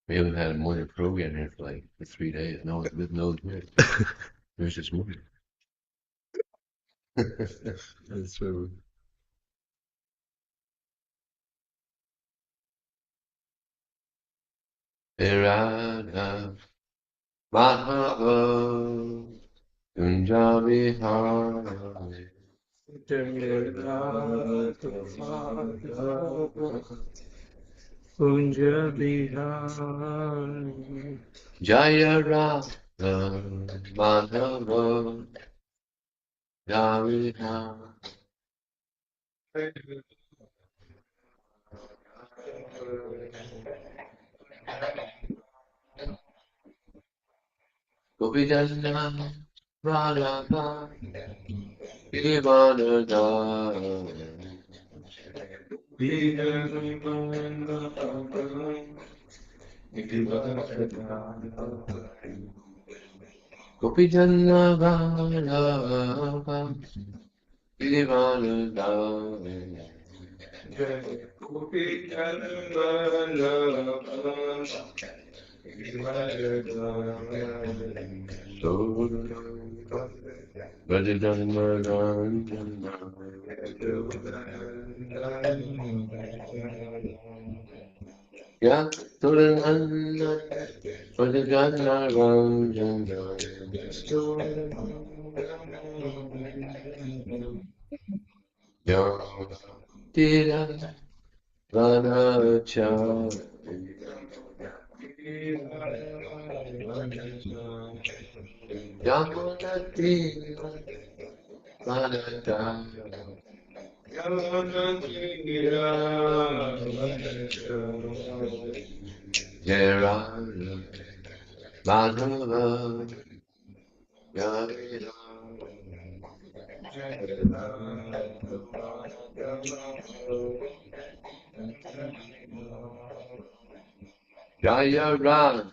We haven't had a morning program here for 3 days. No one's been no good. There's this morning. That's true. Irada Madhava Punjabi Hari Punjabi Jaya Radha Madhava Punjabi Gopi Jana Radha Ivanada Gopi Jana Radha Ivanada Jaya Ram.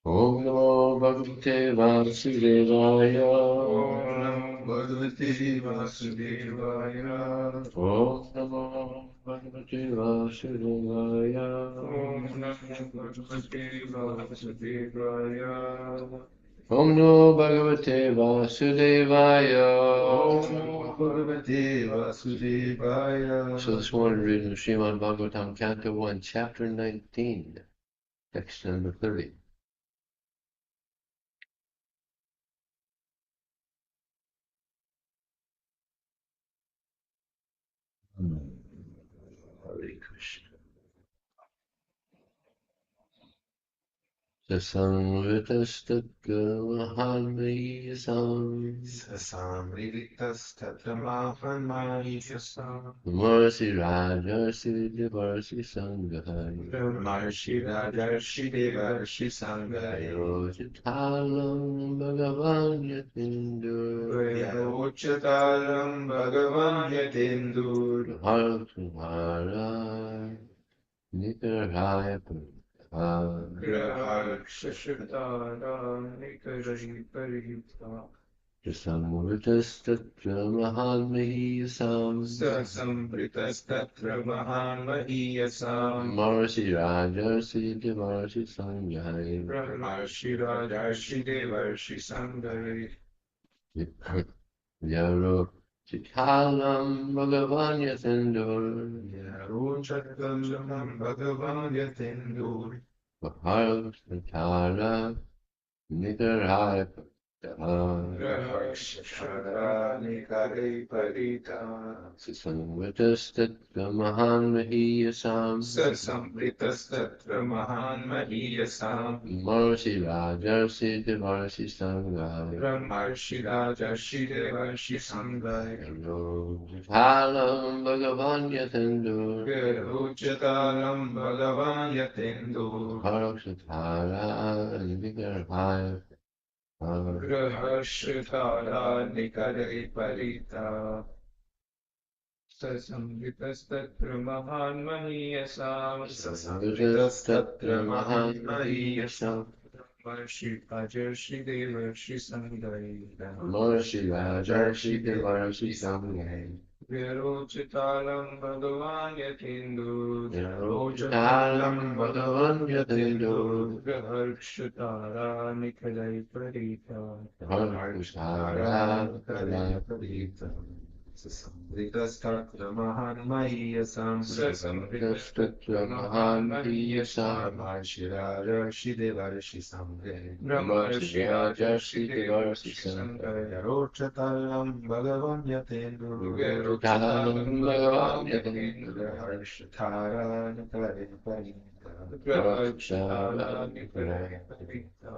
Om Namo Bhagavate Vasudevaya. Om Namo Bhagavate Vasudevaya. Om Namo Bhagavate Vasudevaya. Om Namo Bhagavate Vasudevaya. Om Namo Bhagavate Vasudevaya. Om Namo Bhagavate Vasudevaya. So this morning reading Srimad Bhagavatam, Canto 1, Chapter 19, text number 30. Hare Krishna. Sasamritastakka mahanmeyasam Sasamritastatamahanmahishasam. Marsi Rajarsi Devarsi Sangahai Brahmarshi Rajarshi Devarshi Sanghayo. Yochitalam Bhagavan Yatindur Uচ্চতারম Bhagavan Yatindur. Harkumara Nikarhaya Grahakshashutara Nikari Parihita. Sasamritastakka mahanmeyasam Sasamritastatra Mahanmahiyasam. Marsi Rajarsi Devarsi Sangahai Brahmarshi Rajarshi Devarshi Sanghayo. Yaro Chikalam Bhagavan Yasendur Yaruchakalam Bhagavan Yatindur. Vaharam Santara Nikaraya Grahakshashara Nikari Parita. Sasangvatastatva Mahan Mahiyasam Sasamritastatra Mahanmahiyasam. Marsi Rajarsi Devarsi Sangha Brahmarshi Rajarshi Devarshi Sanghayo. Yaro Chikalam Bhagavan Yasendur Uচ্চতারম Bhagavan Yatindur. Vaharam Santara Nikaraya Grahashritara Nikari Parita. Sasamritastatra mahan mahiyasam. Sasamritastatra mahan mahiyasam. Mahर्षि Ajarshi Devarshi Samgai. Mahर्षि Ajarshi Devarshi Samgai. Vyarojitalam Bhagavan Yatindu. Vyarojitalam Bhagavan Yatindu. Praharkshatara Nikalai Pradita. Praharkshatara Nikalai Pradita. Sasamritastatra mahan mahiyasam. Sasamritastatra mahan mahiyasam. Mahर्षि Ajarshi Devarshi Samgai. Mahर्षि Ajarshi Devarshi Samgai. Vyarojitalam Bhagavan Yatindu. Vyarojitalam Bhagavan Yatindu. Praharkshatara Nikalai Pradita. Praharkshatara Nikalai Pradita.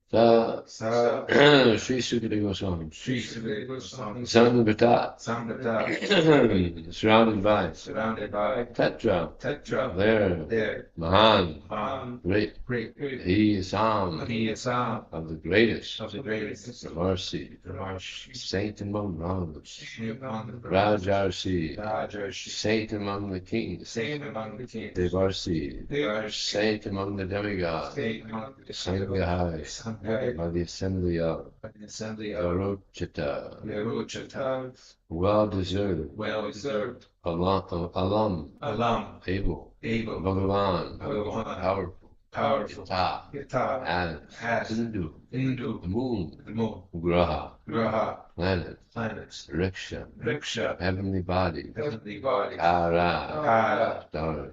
Sri Sukadeva Goswami. Sri Sukadeva Goswami. Samvata. Surrounded by. Tetra. There. Mahan. Great. He is Sam. Of the greatest. Mercy. Saint among Brahmanas. Rajarsi. Saint among the kings. Devarsi. Saint among the demigods. Sanghai. By the assembly of Arochita. Well deserved. Alam. Able. Bhagavan. Powerful. Yata. As. Hindu. The moon. Graha. Planets. Riksha. Heavenly body. Tara.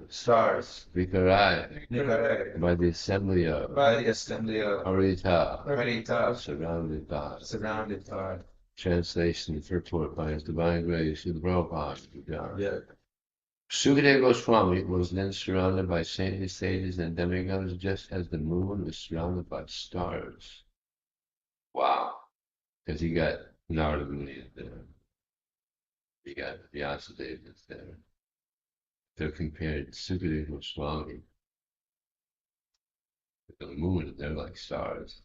Stars. Vikarai. By the assembly of Harita. Surrounded by. Translation and purport by His Divine Grace of the Prabhupada. Sukadeva Goswami was then surrounded by saintly sages and demigods, just as the moon was surrounded by stars. Wow! Because he got Narada Muni there. He got Vyasadeva there. They're compared Sukadeva Goswami with the moon. They're like stars.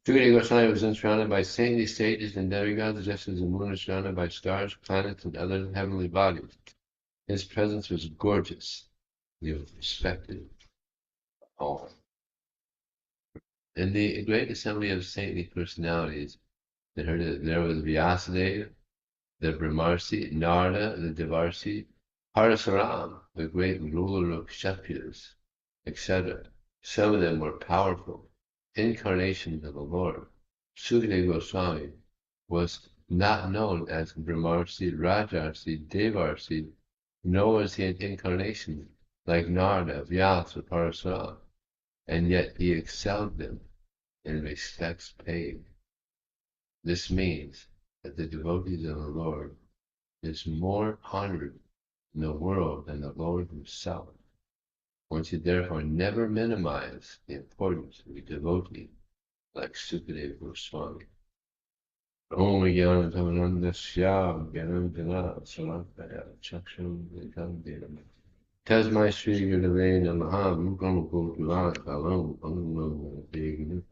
Sukadeva Goswami was then surrounded by saintly sages and demigods, just as the moon is surrounded by stars, planets, and other heavenly bodies. His presence was gorgeous. He was respected. All. In the great assembly of saintly personalities, there was Vyasadeva, the Brahmarsi, Narada, the Devarsi, Parasaram, the great ruler of Kshatriyas, etc. Some of them were powerful incarnations of the Lord. Sukadeva Goswami was not known as Brahmarsi, Rajarsi, Devarsi, nor was he an incarnation like Narada, Vyasa, Parasaram, and yet he excelled them in respects paid. This means that the devotees of the Lord is more honored in the world than the Lord himself. One should therefore never minimize the importance of a devotee like Sukadeva Goswami. Om Jnana Tamanandasya Gyanandana Samakaya Chaksham Vikandam Tasmai Sri Gurave Namaha Mukam Kotuvat Alam Anam Degnu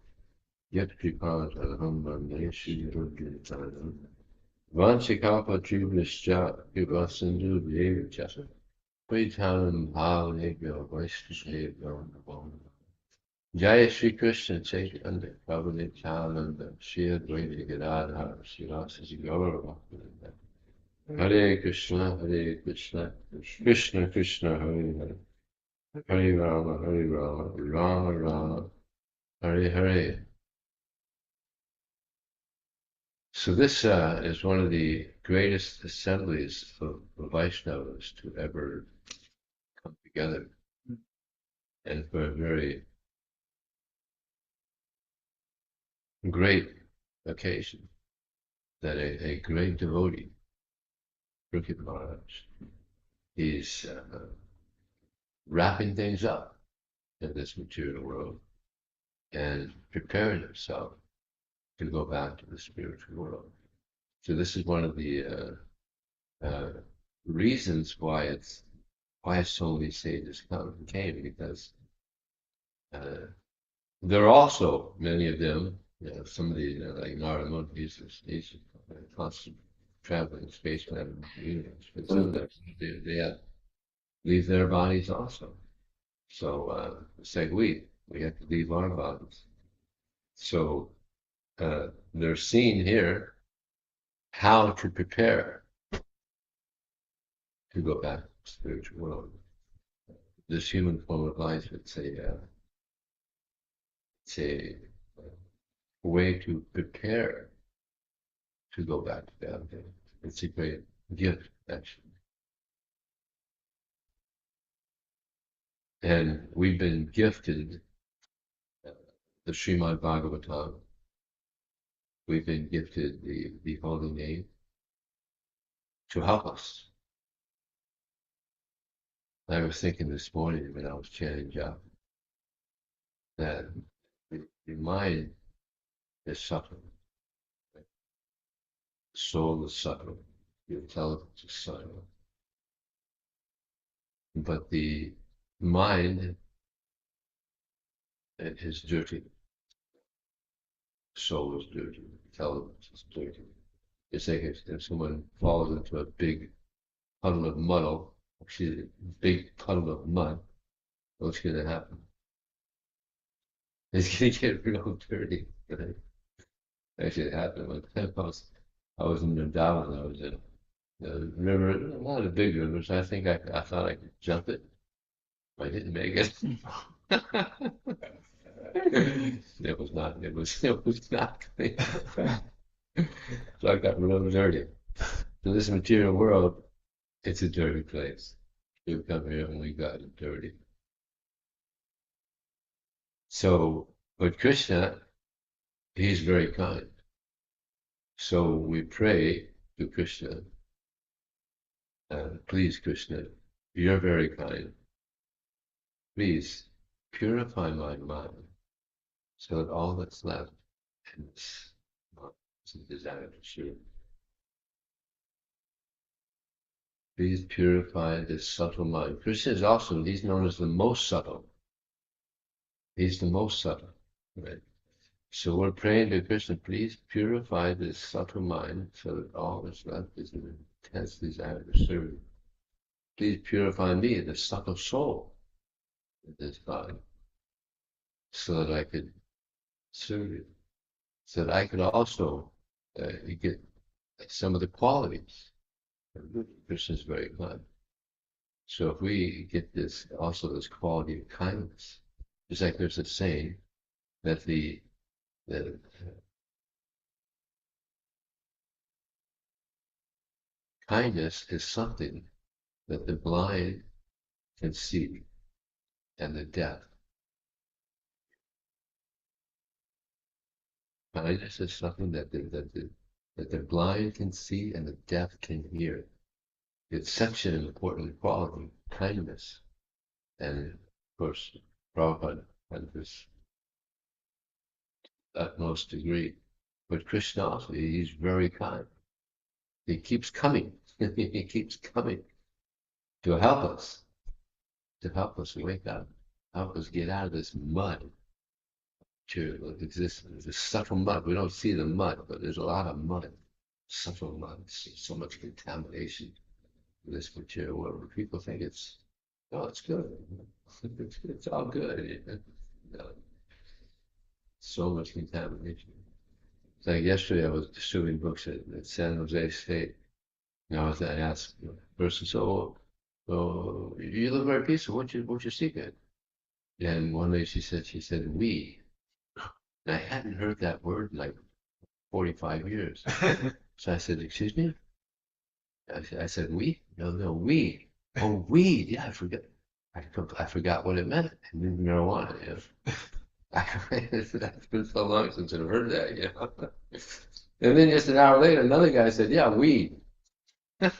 Yat Kripat Alham Bande Shri Rudgitanam Vanchikapa Tribhischa Vivasandu Devicha Vitanam Bhavanebhyo Vaishnavebhyo Namo Jaya Shri Krishna Chaitanya Prabhu Nityananda Shri Advaita Gadadhar Srivasasi Gaura Bhaktivedanta Hare Krishna Krishna Krishna Hare Hare Hare Rama Rama Rama Hare Hare. So this is one of the greatest assemblies of Vaishnavas to ever come together, and for a very great occasion that a great devotee, Prabhu Maharaj, is wrapping things up in this material world and preparing himself to go back to the spiritual world. So this is one of the reasons why so many sages came, because there are also many of them somebody like Narada, he's a constant traveling spaceman in the universe, but some of them they have leave their bodies also. So it's like we have to leave our bodies. So they're seeing here how to prepare to go back to the spiritual world. This human form of life, it's a way to prepare to go back to that. It's a great gift, actually. And we've been gifted the Srimad Bhagavatam. We've been gifted the holy name to help us. I was thinking this morning when I was chanting japa that the mind is subtle, right? The soul is subtle, the intelligence is subtle, but the mind is dirty. Soul is dirty. Intelligence is dirty. It's like if someone falls into a big puddle of mud, big puddle of mud, what's going to happen? It's going to get real dirty. Right? Actually, it happened one time. I was in Vrindavan. I was in the river, not a big river, so I think I thought I could jump it. I didn't make it. It was not. It was not clean. So I got real dirty. So this material world, it's a dirty place. We've come here and we got it dirty. So, but Krishna, he's very kind. So we pray to Krishna, please, Krishna, you're very kind. Please purify my mind so that all that's left is a desire to serve. Please purify this subtle mind. Krishna is also, he's known as the most subtle. He's the most subtle, right? So we're praying to Krishna, please purify this subtle mind so that all that's left is an intense desire to serve. Please purify me, the subtle soul in this body, so that I could serve you, so that I could also get some of the qualities. Krishna is very kind. So if we get this, also this quality of kindness, just like there's a saying that the kindness is something that the blind can see and the deaf. Kindness is something that the blind can see and the deaf can hear. It's such an important quality, kindness. And of course, Prabhupada had this utmost degree. But Krishna also, he's very kind. He keeps coming. He keeps coming to help us wake up, help us get out of this mud material of existence, this subtle mud. We don't see the mud, but there's a lot of mud, subtle mud, so much contamination in this material world. People think it's good. It's all good. No, so much contamination. It's like yesterday I was distributing books at San Jose State. And I asked the person, so you look very peaceful. What's your secret? And one day she said, we. And I hadn't heard that word in like 45 years. So I said, excuse me? I said, we? No, we. Oh, weed. Yeah, I forgot what it meant. I knew marijuana, That's been so long since I've heard that, And then just an hour later, another guy said, yeah, weed. A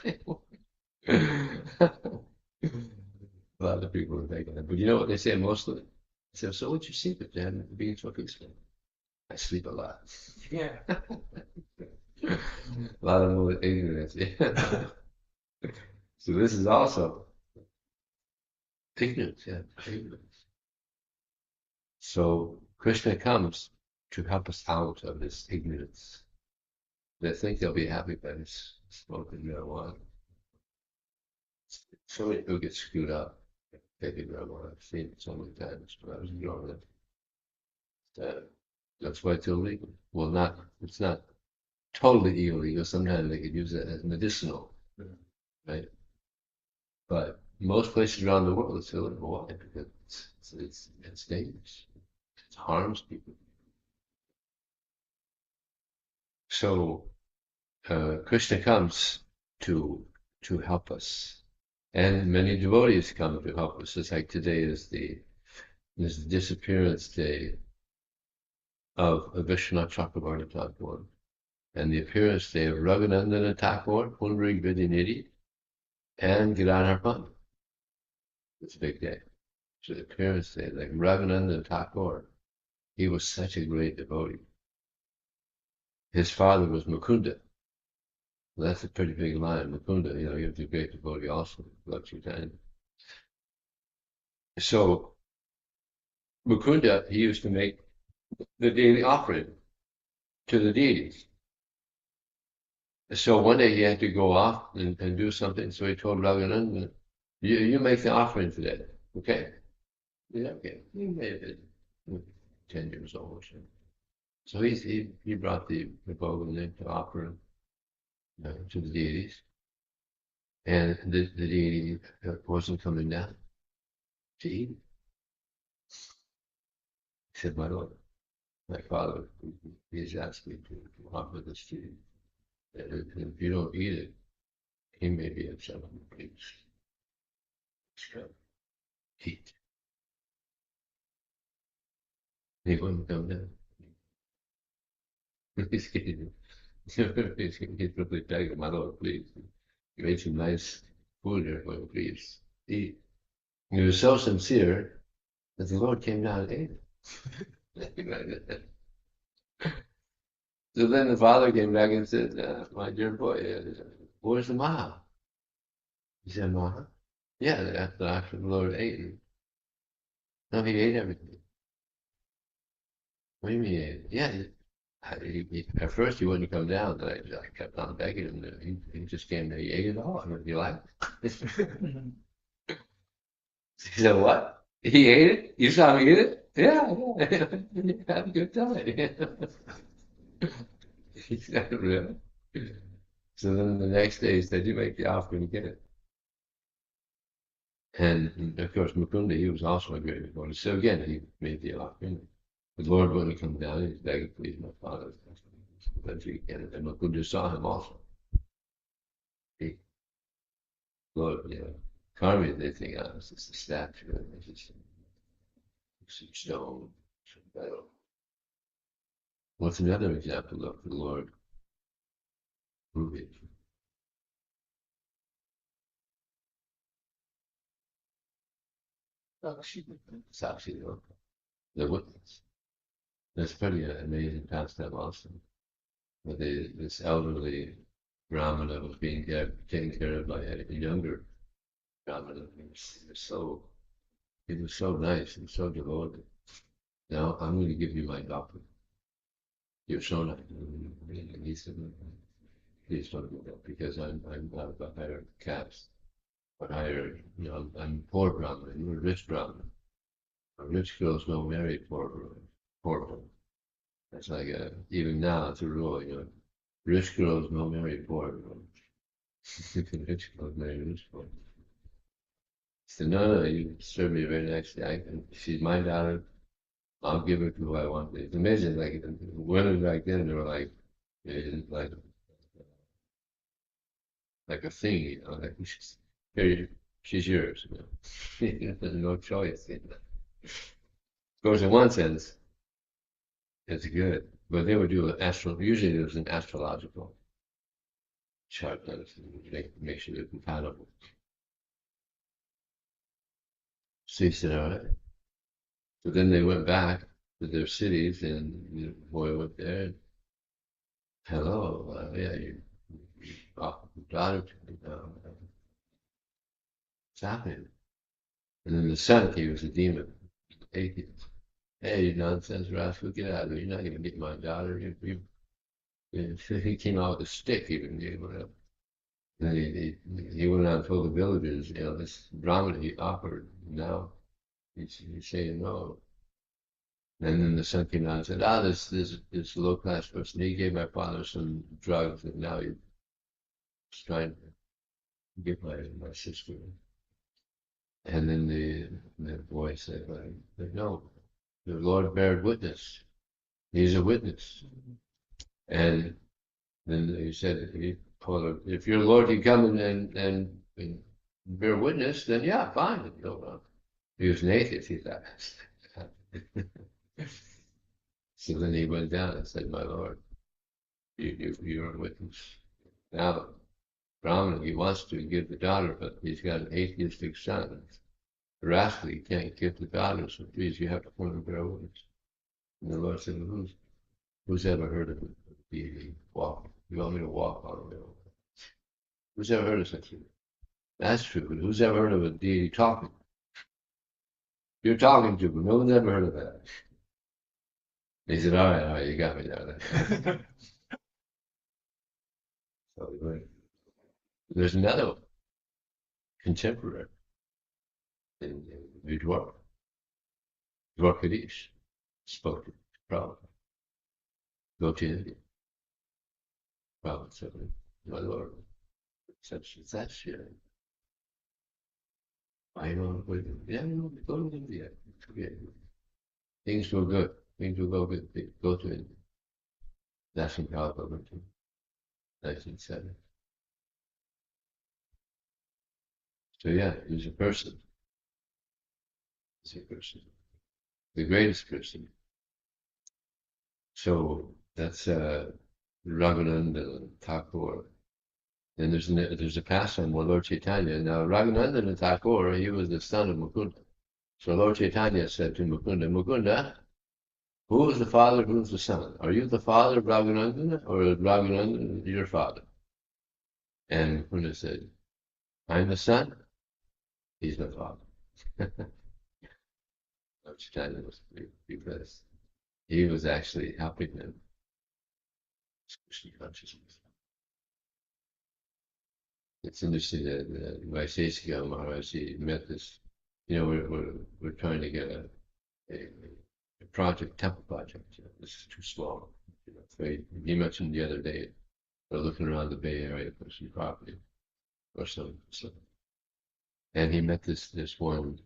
lot of people are thinking that. But you know what they say mostly? They say, so what's your secret, Jen, being so peaceful? I sleep a lot. Yeah. A lot of ignorance. So this is also ignorance, ignorance. So Krishna comes to help us out of this ignorance. They think they'll be happy by smoking marijuana. So many people get screwed up taking marijuana. I've seen it so many times when I was growing up. That's why it's illegal. Well, it's not totally illegal. Sometimes they could use it as medicinal, right? But most places around the world it's illegal. Why? Because it's dangerous. It harms people. So Krishna comes to help us, and many devotees come to help us. It's like today is the disappearance day of Vishwanath Chakravarti Thakur, and the appearance day of Raghunandana Thakur, Pundarik Vidyanidhi, and Giridhar Pandit. It's a big day. So the appearance day, like Raghunandana Thakur, he was such a great devotee. His father was Mukunda. Well, that's a pretty big line. Mukunda, he was a great devotee also, Lakshmi. So Mukunda, he used to make the daily offering to the deities. So one day he had to go off and do something. So he told Raghunandan, you make the offering today, okay? Yeah, okay. He may have been 10 years old or something. So he brought the Bhagavatam to offer to the deities. And the deity wasn't coming down to eat it. He said, my Lord, my father, he's asked me to offer this to you. And if you don't eat it, he may be upset with me. Please eat. He wouldn't come down. He's really begging, my Lord, please. You made some nice food here for him, please eat. He was so sincere that the Lord came down and ate it. So then the father came back and said, my dear boy, where's the mom? He said, Mom? Yeah, after the Lord ate it. No, he ate everything. What do you mean he ate it? Yeah, at first he wouldn't come down, but I kept on begging him. He just came there. He ate it all. I mean, you like it? He said, what? He ate it? You saw him eat it? Yeah. Have a good time. He said, really? So then the next day he said, you make the offering again. And of course, Mukunda, he was also a great devotee. So again, he made the offering. The Lord wouldn't come down. He's begging, please, my father. Eventually, again, and Mukunda saw him also. He, Lord, Karma, they think, it's just a statue. It's just some stone, some metal. What's another example of the Lord moving? Sakshi, the witness. That's pretty amazing pastime also. But this elderly Brahmana was being taken care of by a younger Brahmana. He was so nice and so devoted. Now I'm going to give you my doctor. You're so nice. And he said, please don't do that because I'm of a higher caste. But higher, I'm poor Brahmana. You're a rich Brahmana. Rich girls don't marry poor girls. That's like even now it's a rule, rich girls don't marry poor girls. Rich girls marry rich girls. He said, no, you serve me very nicely. She's my daughter. I'll give her to who I want. It's amazing, like women back then, they were like, like a thing, like here, she's yours. There's no choice. Of course, in one sense, it's good, but they would do usually it was an astrological chart that make sure they're compatible. So he said, all right. So then they went back to their cities, and the boy went there. And, hello, yeah, you offered your daughter to me now. What's happening? And then the son, he was a demon, atheist. Hey, you nonsense rascal, get out of here. You're not going to get my daughter. He came out with a stick even. He went up. Then he went out and told the villagers, this Brahmin he offered. Now he's saying no. And then the son came out and said, this low class person, he gave my father some drugs and now he's trying to get my sister. And then the boy said, no, the Lord bear witness. He's a witness. And then he said, if your Lord can come and bear witness, then yeah, fine. No, he was naked, he thought. So then he went down and said, my Lord, you're a witness. Now, Brahman, he wants to give the daughter, but he's got an atheistic son. Rascal, he can't give the daughter, so please, you have to come and bear witness. And the Lord said, well, who's ever heard of a deity walk? You want me to walk on the middle? Who's ever heard of such a thing? That's true, but who's ever heard of a deity talking? You're talking to, but no one's ever heard of that. He said, all right, you got me there. So there's another contemporary in Vijaya. Dwarkadish spoke to Prabhu. Go to India. Prabhu said, my Lord, such I know, yeah, go to India. Forget it. Things go good. Things will go good. Go to India. That's in Bhagavatam, 1970. So yeah, he's a person. He's a person. The greatest person. So that's Raghunandan Thakur. And there's a pastime with Lord Chaitanya. Now Raghunandan Thakur, he was the son of Mukunda. So Lord Chaitanya said to Mukunda, Mukunda, who is the father, who is the son? Are you the father of Raghunandan, or is Raghunandan your father? And Mukunda said, I'm the son, he's my father. Lord Chaitanya was because he was actually helping them Krishna consciousness. It's interesting that Vaisesika Maharaj met this. We're trying to get a project, temple project. This is too small. So he mentioned the other day they're looking around the Bay Area for some property or some. And he met this one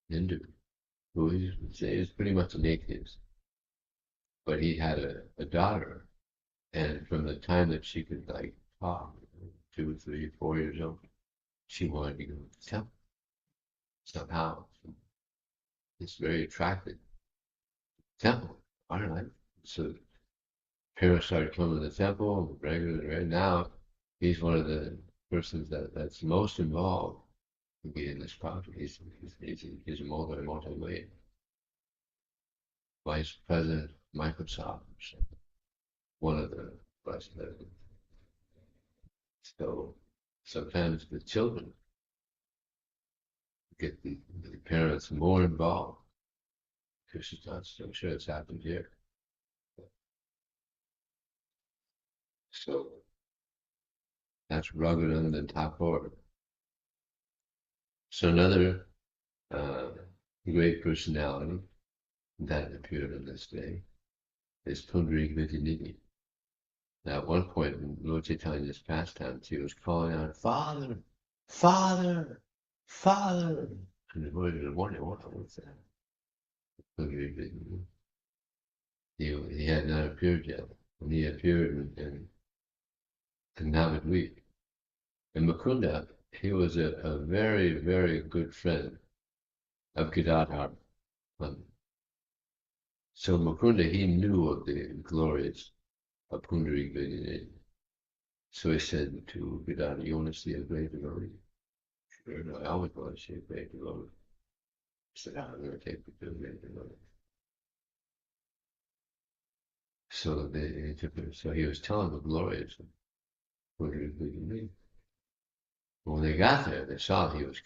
Hindu who is pretty much an atheist, but he had a daughter, and from the time that she could talk, 2, 3, 4 years old, she wanted to go to the temple somehow. It's very attractive. Temple, all right. So parents started coming to the temple regularly. Right now, he's one of the persons that's most involved in getting this project. He's a multi-way vice president of Microsoft, one of the vice presidents. So sometimes the children get the parents more involved. Because I'm sure it's happened here. So that's Raghunandan Thakur. So another great personality that appeared on this day is Pundarik Vidyanidhi. Now, at one point in Lord Chaitanya's pastimes, he was calling out, Father, Father, Father. And the boy was wondering, what's that? Pundarik Vidyanidhi. He had not appeared yet. And he appeared in Navadvip. And Mukunda, he was a very, very good friend of Gadadhar. So Mukunda, he knew of the glories of Pundarik Vidyanidhi. So he said to Gadadhar, you want to see a great devotee? Sure, no, I always want to see a great devotee. He said, I'm going to take you to a great devotee. So he was telling the glories of Pundarik Vidyanidhi. When they got there, they saw he was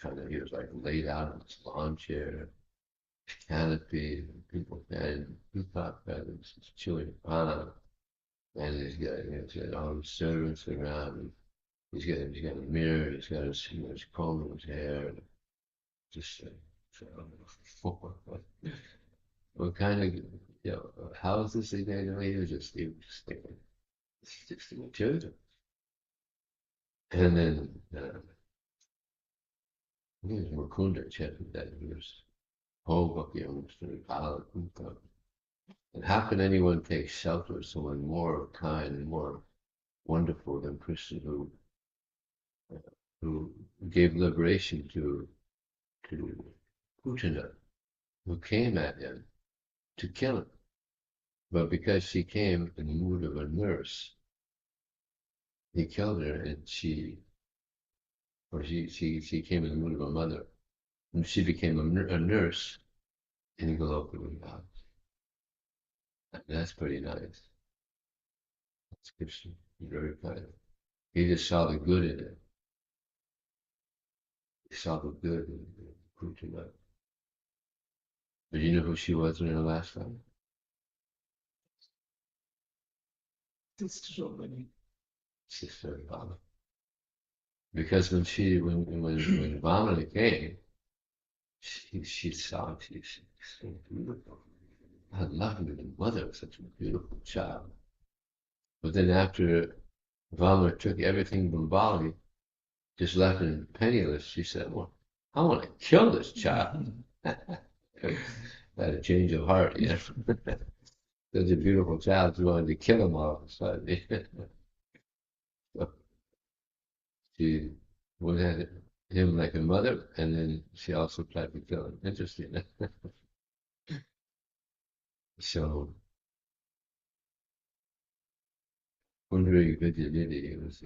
like laid out in this lawn chair. canopy, people and peacock feathers, chewing on, and he's got all the servants around him. He's got a mirror. He's got his comb his hair. Just what kind of how is this thing going to be? He was just thinking, it's just intuitive. And then he was Mukunda chanted that he was Bhagavatam almost in Bhagavatam. And how can anyone take shelter of someone more kind and more wonderful than Krishna, who gave liberation to Putana, who came at him to kill him. But because she came in the mood of a nurse, he killed her, and she came in the mood of a mother, and she became a nurse in Goloka House. That's pretty nice. That's Krishna. Very kind. He just saw the good in it. He saw the good in Putana. But you know who she was in her last time? Sister of Baba. Because when Vamana came, she saw she's so beautiful. I love her, the mother of such a beautiful child. But then after Vamana took everything from Bali, just left him penniless, she said, well, I want to kill this child. Had a change of heart, you know. Such a beautiful child, she wanted to kill him all of a sudden. So she would have him like a mother, and then she also tried to kill him. Interesting. So Kundari Vidyaditi was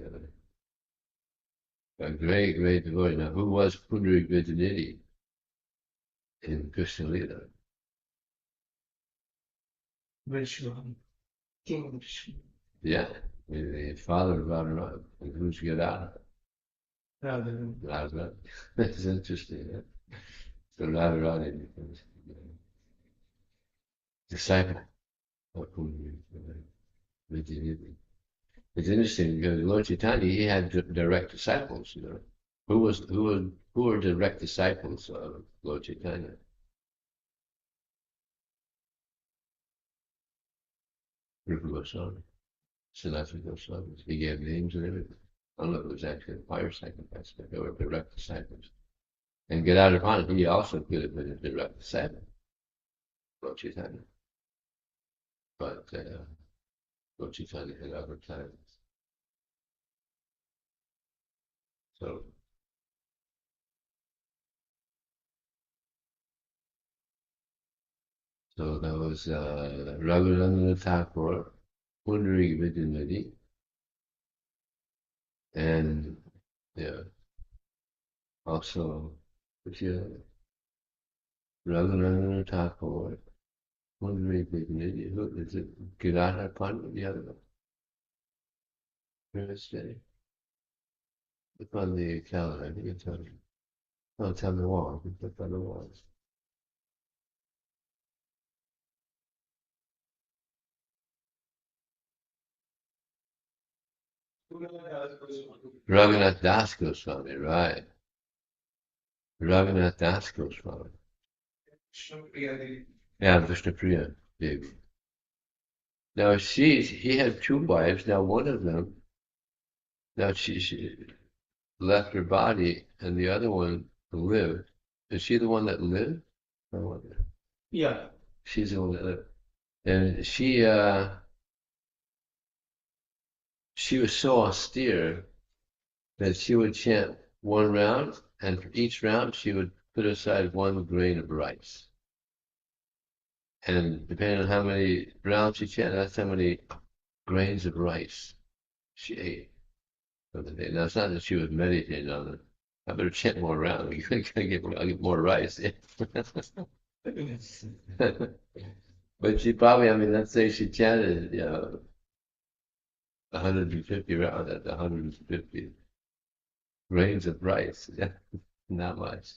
a great, great devotee. Now, who was Kundari Vidyaditi in Krishna Lila? Vishnu, King Vishnu. Yeah, the father of Radharani, and who's Gadadhar? Radharani. Radharani. That's interesting. Yeah? So Radharani becomes disciple of Kundari Vidyaditi. It's interesting because Lord Chaitanya, he had direct disciples, you know. Who were direct disciples of Lord Chaitanya? Rupa Goswami, Sanatana Goswami. He gave names and everything. I don't know if it was actually a fire sacrifice, but they were direct disciples. And Gadadhar, he also could have been a direct disciple of Lord Chaitanya. But Lord Chaitanya had other plans. So that was Raghunandan Thakur, Pundari Vidyamati, and yeah, also Raghunandan Thakur, Pundari Vidyamati. Who is it? Gadadhar Pandit, the other one. Where is it? Look on the calendar. I think it's on. Oh, it's on the wall. You can look on the walls. Raghunath Das Goswami, right? Raghunath Das Goswami. Yeah, Vishnupriya Devi. Now he had two wives. Now one of them, now she left her body, and the other one lived. Is she the one that lived? Yeah. She's the one that lived, and she was so austere that she would chant one round, and for each round she would put aside one grain of rice. And depending on how many rounds she chanted, that's how many grains of rice she ate for the day. Now it's not that she was meditating on it. I better chant more rounds. I'll get more rice. But she probably, I mean, let's say she chanted, 150 rounds. That's 150 grains of rice. Yeah, not much.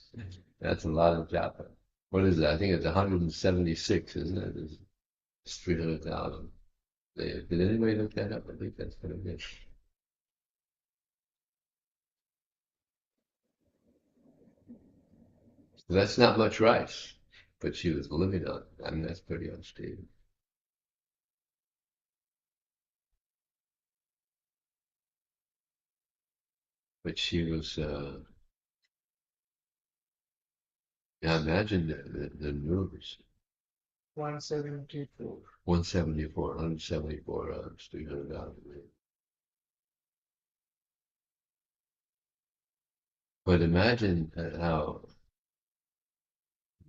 That's a lot of japa. What is that? I think it's 176, isn't it? It's 300,000. Did anybody look that up? I think that's what it is. So that's not much rice, but she was living on it. I mean, that's pretty unstable. But she was, yeah, imagine the numbers. 174. 174, 174, 300,000. But imagine how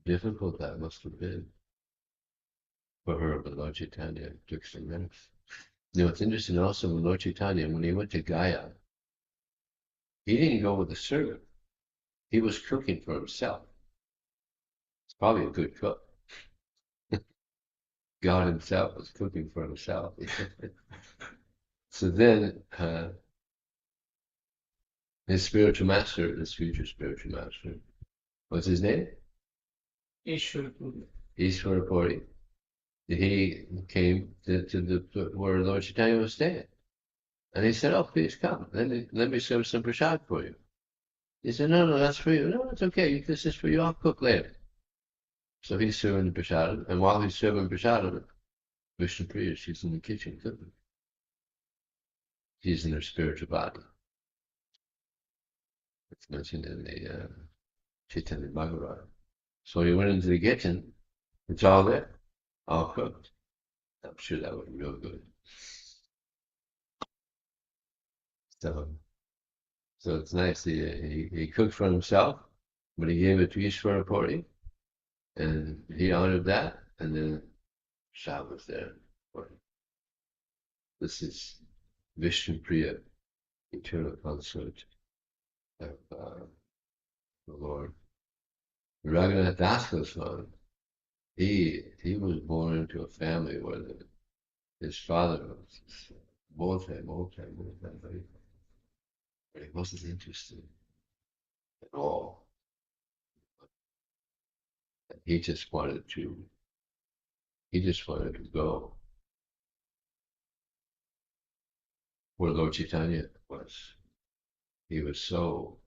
difficult that must have been for her, but Lord Chaitanya took some minutes. You know, it's interesting also with Lord Chaitanya, when he went to Gaya, he didn't go with a servant. He was cooking for himself. It's probably a good cook. God himself was cooking for himself. So then his spiritual master, his future spiritual master, what's his name? Ishwarpuri. Ishwarapuri. He came to the where Lord Chaitanya was staying. And he said, "Oh, please come. Let me serve some prasad for you." He said, "No, no, that's for you. No, it's okay. This is for you. I'll cook later." So he's serving the prasad, and while he's serving prasad, Vishnupriya, she's in the kitchen cooking. She's in her spiritual body. It's mentioned in the Chaitanya Bhagavatam. So he went into the kitchen. It's all there, all cooked. I'm sure that would be real good. So, so it's nice. He cooked for himself, but he gave it to Ishwarapuri, and he honored that. And then Shah was there. This is Vishnupriya, eternal consort of the Lord. Raghunath Das Goswami, he was born into a family where his father was multi, but he wasn't interested at all. He just wanted to, he just wanted to go where Lord Chaitanya was. He was so,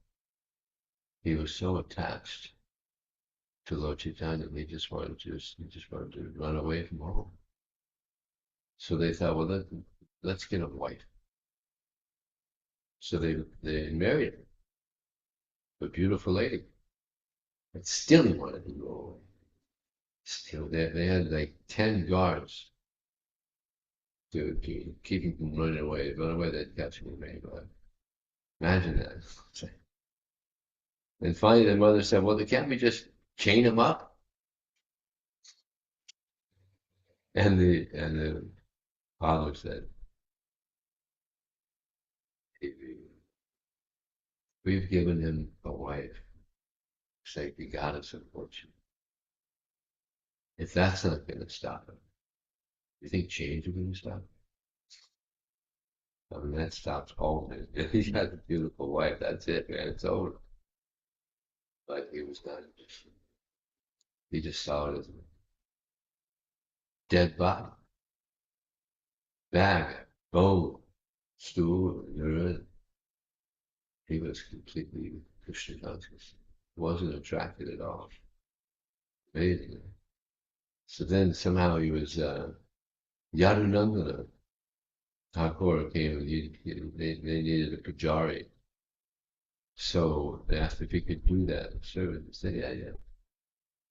he was so attached to Lord Chaitanya. He just wanted to run away from home. So they thought, well, let's get a wife. So they married her, a beautiful lady. But still he wanted to go away. Still, they had like 10 guards to keep him from running away. Run away, they'd catch him and make him. Imagine that. And finally, the mother said, well, can't we just chain him up? And the father said, we've given him a wife. Say, the goddess of fortune. If that's not going to stop him, you think change is going to stop him? I mean, that stops all things. If he's got a beautiful wife, that's it, man. It's over. But he was not interested. He just saw it as a dead body, bag, bone, stool, urine. He was completely Krishna conscious. Wasn't attracted at all. Amazing. So then somehow he was Yadunandana Thakur came and they needed a pujari. So they asked if he could do that. So he said, yeah, yeah.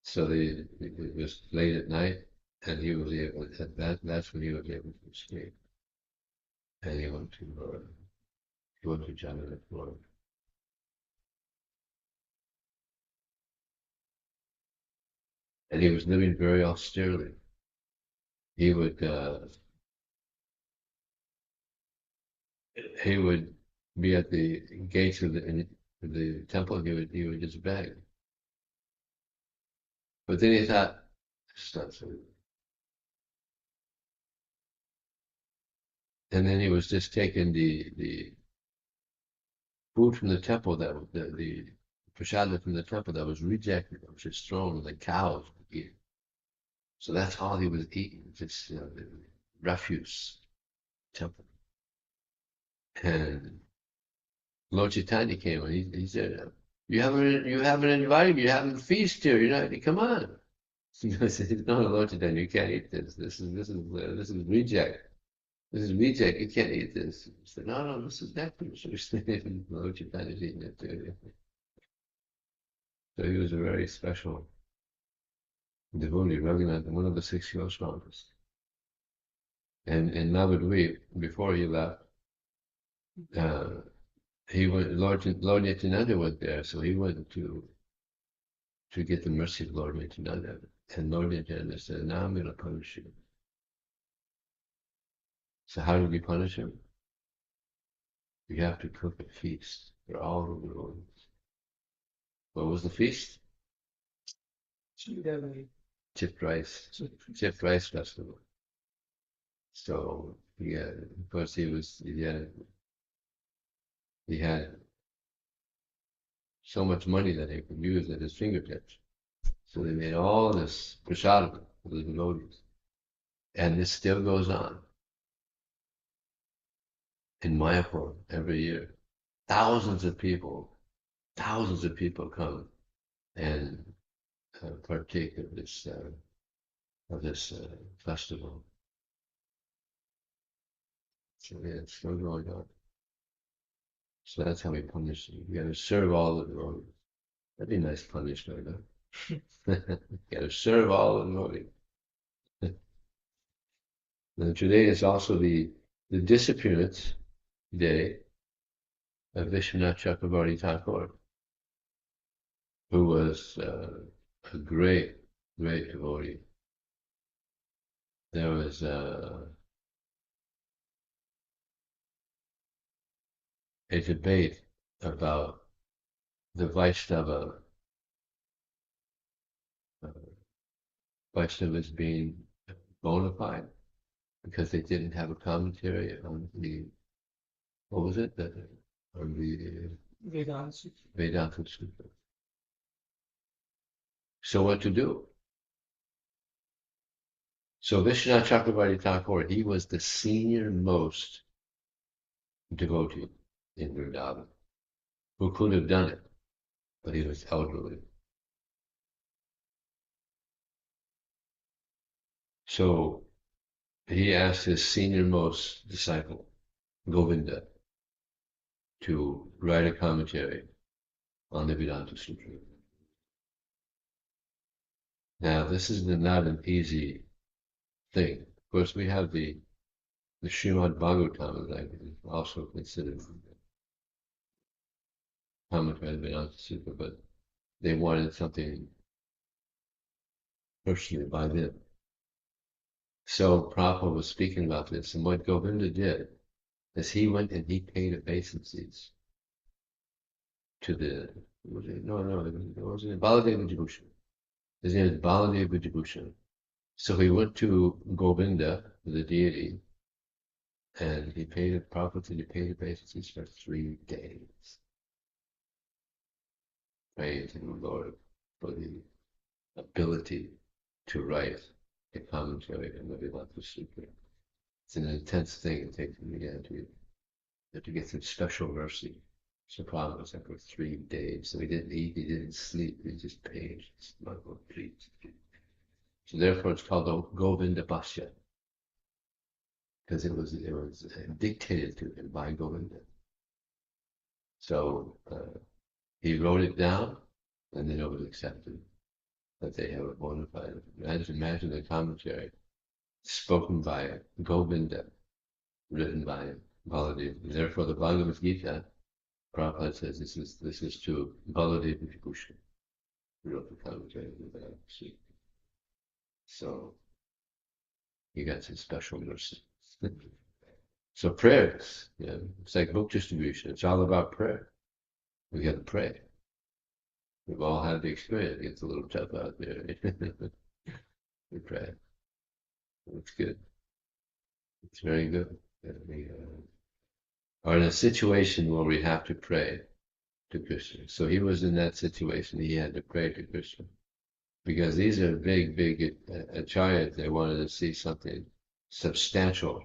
So it was late at night and he was able that's when he was able to escape. And he went to Jagannath Puri. And he was living very austerely. He would he would be at the gates of the temple and he would just beg. But then he thought, it's not so. And then he was just taking the food from the temple that the prasada from the temple that was rejected, which was thrown and the cows would eat it. So that's all he was eating, just the refuse temple. And Lord Chaitanya came and he said, you haven't invited me, you haven't feast here, you're not, come on. I said, no, Lord Chaitanya, you can't eat this. This is reject. This is reject. You can't eat this. He said, no, this is nectar. Lord Chaitanya's eating it too. So he was a very special devotee, Raghunath, one of the 6 Goswamis. And in Navadvip, before he left, he went. Lord Nityananda went there, so he went to get the mercy of Lord Nityananda. And Lord Nityananda said, "Now I'm going to punish you." So how did he punish him? You have to cook a feast for all the devotees. What was the feast? Chipped rice. Chipped rice festival. So of course, he had so much money that he could use at his fingertips. So they made all this prasadam for the devotees. And this still goes on in Mayapur every year. Thousands of people come and partake of this festival. So yeah, it's still going on. So that's how we punish them. You got to serve all the devotees. That'd be a nice punishment, huh? You got to serve all the devotees. And today is also the disappearance day of Vishwanath Chakravarti Thakur, who was a great devotee. There was a debate about the Vaishnavas being bona fide because they didn't have a commentary on what was it? On the Vedanta Sutra. So what to do? So Vishwanath Chakravarti Thakur, he was the senior most devotee in Vrindavan who could have done it, but he was elderly. So he asked his senior most disciple, Govinda, to write a commentary on the Vedanta Sutra. Now, this is not an easy thing. Of course, we have the Srimad Bhagavatam, that is also considered commentary on the Vedanta Sutra, but they wanted something personally by them. So Prabhupada was speaking about this, and what Govinda did is he went and he paid obeisances to it wasn't Baladeva Vijayabhushan. His name is Baladeva Vijayabhushan. So he went to Govinda, the deity, and he paid obeisances for 3 days. Praying to the Lord for the ability to write a commentary on the Vedanta Sutra. It's an intense thing. It takes you have to get some special mercy. So Prabhupada was there for 3 days. So he didn't eat, he didn't sleep, he just paid. So therefore it's called the Govinda Bhashya, because it was dictated to him by Govinda. So he wrote it down, and then it was accepted that they have a bona fide. Imagine the commentary spoken by Govinda, written by Baladeva. Therefore, the Bhagavad Gita, Prabhupada says this is to Baladeva Vibhushan, who wrote the commentary of the Vedanta Sutra. So you got some special mercy. So prayers, it's like book distribution. It's all about prayer. We got to pray. We've all had the experience. It gets a little tough out there. We pray. It's good. It's very good. We are in a situation where we have to pray. to Krishna. So he was in that situation. He had to pray to Krishna because these are big, big acharyas. They wanted to see something substantial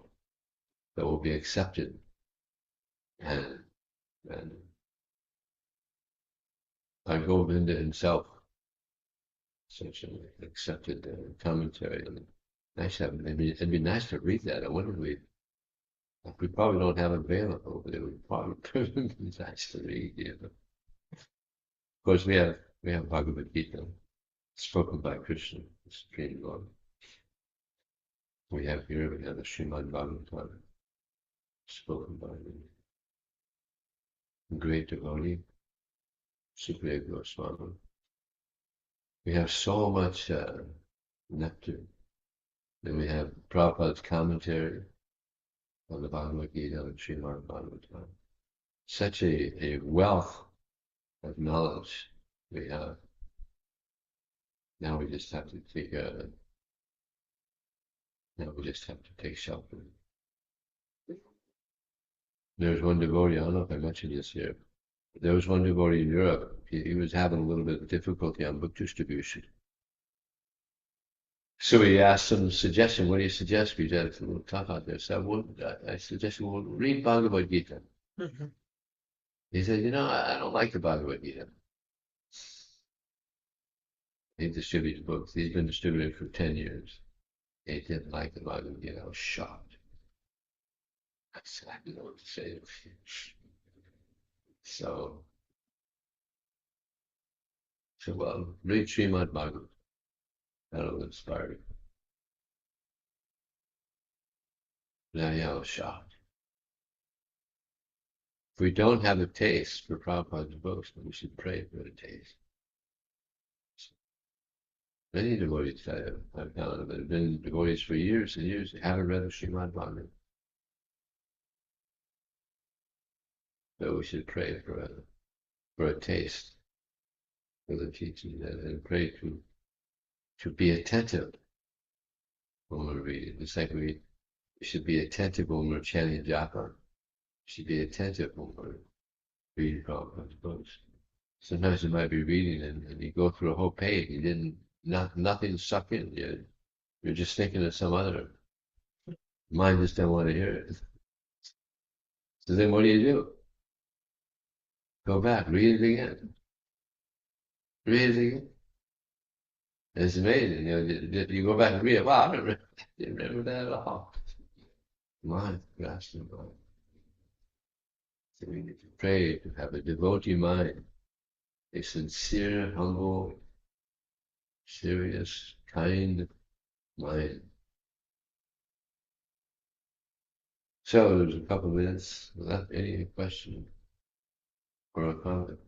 that will be accepted, and Govinda himself, such an accepted commentary. And nice to have, it'd be nice to read that. I wonder if we probably don't have it available, but it would probably be nice to read. You know. Of course, we have Bhagavad Gita, spoken by Krishna, the Supreme Lord. We have the Srimad Bhagavatam, spoken by the great devotee, Sukadeva Goswami. We have so much nectar. Then we have Prabhupada's commentary on the Bhagavad Gita and Srimad Bhagavatam. Such a wealth of knowledge we have. Now we just have to take shelter. There's one devotee, I don't know if I mentioned this here. There was one devotee in Europe. He was having a little bit of difficulty on book distribution. So he asked some suggestion. What do you suggest? Because it's a little tough out there. So I suggested, well, read Bhagavad Gita. Mm-hmm. He said, I don't like the Bhagavad Gita. He distributes books. He's been distributing for 10 years. He didn't like the Bhagavad Gita. I was shocked. I said, I didn't know what to say. So well, read Srimad Bhagavatam. That'll inspire you. Yeah, I was shocked. If we don't have a taste for Prabhupada's books, then we should pray for a taste. Many devotees I've found that have been devotees for years and years, haven't read the Srimad Bhagavatam. So we should pray for a taste for the teaching and pray to be attentive when we're reading. It's like we should be attentive when we're chanting japa. We should be attentive when we're reading Prabhupada's books. Sometimes you might be reading and you go through a whole page, nothing sucked in. You're just thinking of some other. Mind just don't want to hear it. So then what do? Go back, read it again. Read it again. It's amazing. You go back and read it. Wow, I didn't remember that at all. Mind, grasping mind. So we need to pray to have a devotee mind, a sincere, humble, serious, kind mind. So there's a couple of minutes left. Any question or a comment?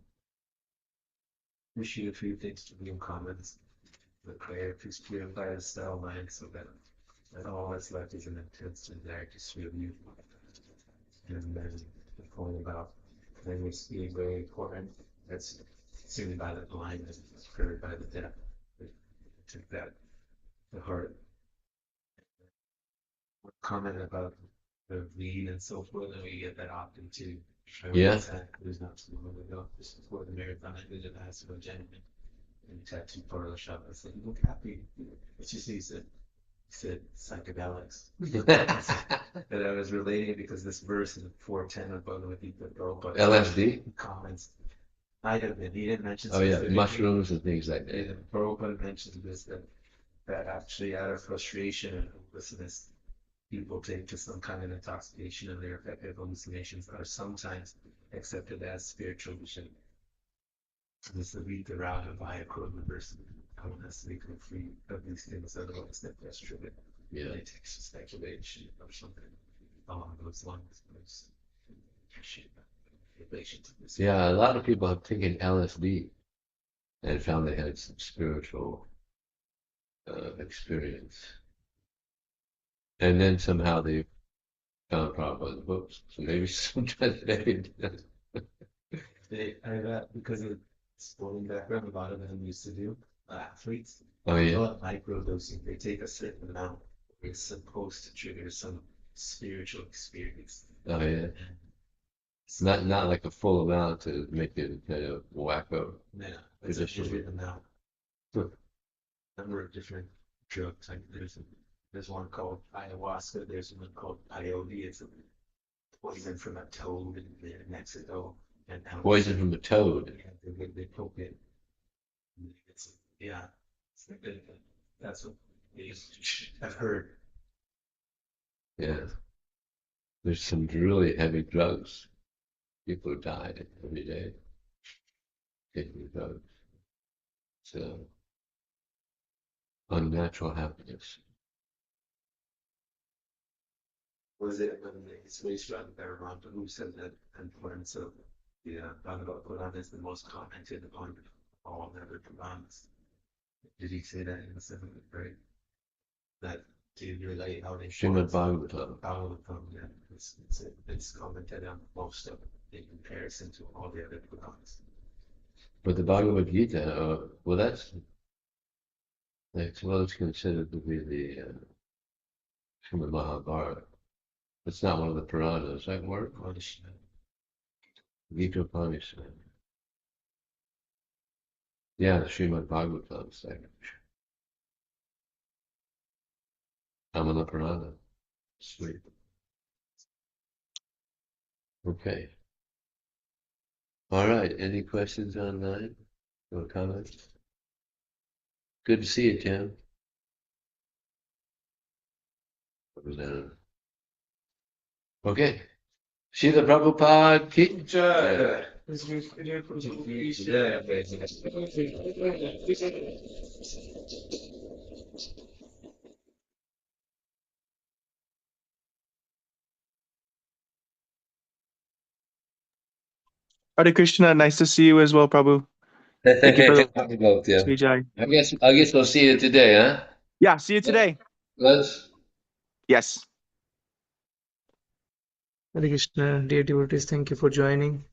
We shoot a few things to leave comments. The prayer to purify the cell mind so that all that's left is an intense desire to serve you. And then the point about language being very important. That's seen by the blind and heard by the deaf. Took that to heart. Comment about the read and so forth, and we get that often too. Yeah. There's not too long ago, just before the marathon, I did ask a gentleman in a tattoo parlor shop. I said, "You look happy." What you see? He said psychedelics. And I was relating because this verse in 4:10 of Bhagavad Gita, Prabhupada LSD comments. Might have been. He didn't mention. Oh yeah, mushrooms and things like that. Yeah, Prabhupada mentioned this that actually out of frustration and hopelessness, people take to some kind of intoxication and their effective hallucinations are sometimes accepted as spiritual vision. This is read the route of Ayakura verse. Unless they can free of these things, otherwise they're frustrated. Yeah. It takes speculation or something along those lines. Yeah, a lot of people have taken LSD and found they had some spiritual experience. And then somehow they found Prabhupada's books. So maybe sometimes I got, because of sporting background, a lot of them used to do athletes. Oh yeah. Microdosing. They take a certain amount. It's supposed to trigger some spiritual experience. Oh yeah. It's not like a full amount to make it kind of wacko. Yeah, there's a Traditional. different amount. Huh. Number of different drugs. Like there's one called ayahuasca. There's one called peyote. It's a poison from a toad in Mexico. And Poison from a toad. Yeah, they poke it. Yeah, that's what I've heard. Yeah. There's some really heavy drugs. People die every day taking drugs. So unnatural happiness. Was it when it's based on Bhagavatam who said that importance of the Bhagavatam is the most commented upon all the other Puranas? Did he say that in the seventh grade? That to relate how they Srimad Bhagavatam. Bhagavatam, yeah, it's commented on most of it in comparison to all the other Puranas. But the Bhagavad Gita, well, that's well, it's considered to be the Srimad Mahabharata. It's not one of the Puranas. That word? Gita Upanishad. Yeah, the Srimad Bhagavatam second. Amala Purana. Sweet. Okay. All right. Any questions online or comments? Good to see you, Tim. Okay. Srila Prabhupada ki jai. Hare Krishna, nice to see you as well, Prabhu. Thank you for the Vijaya. I guess we'll see you today, huh? Yeah, see you today. Let's. Yes. Hare Krishna, dear devotees, thank you for joining.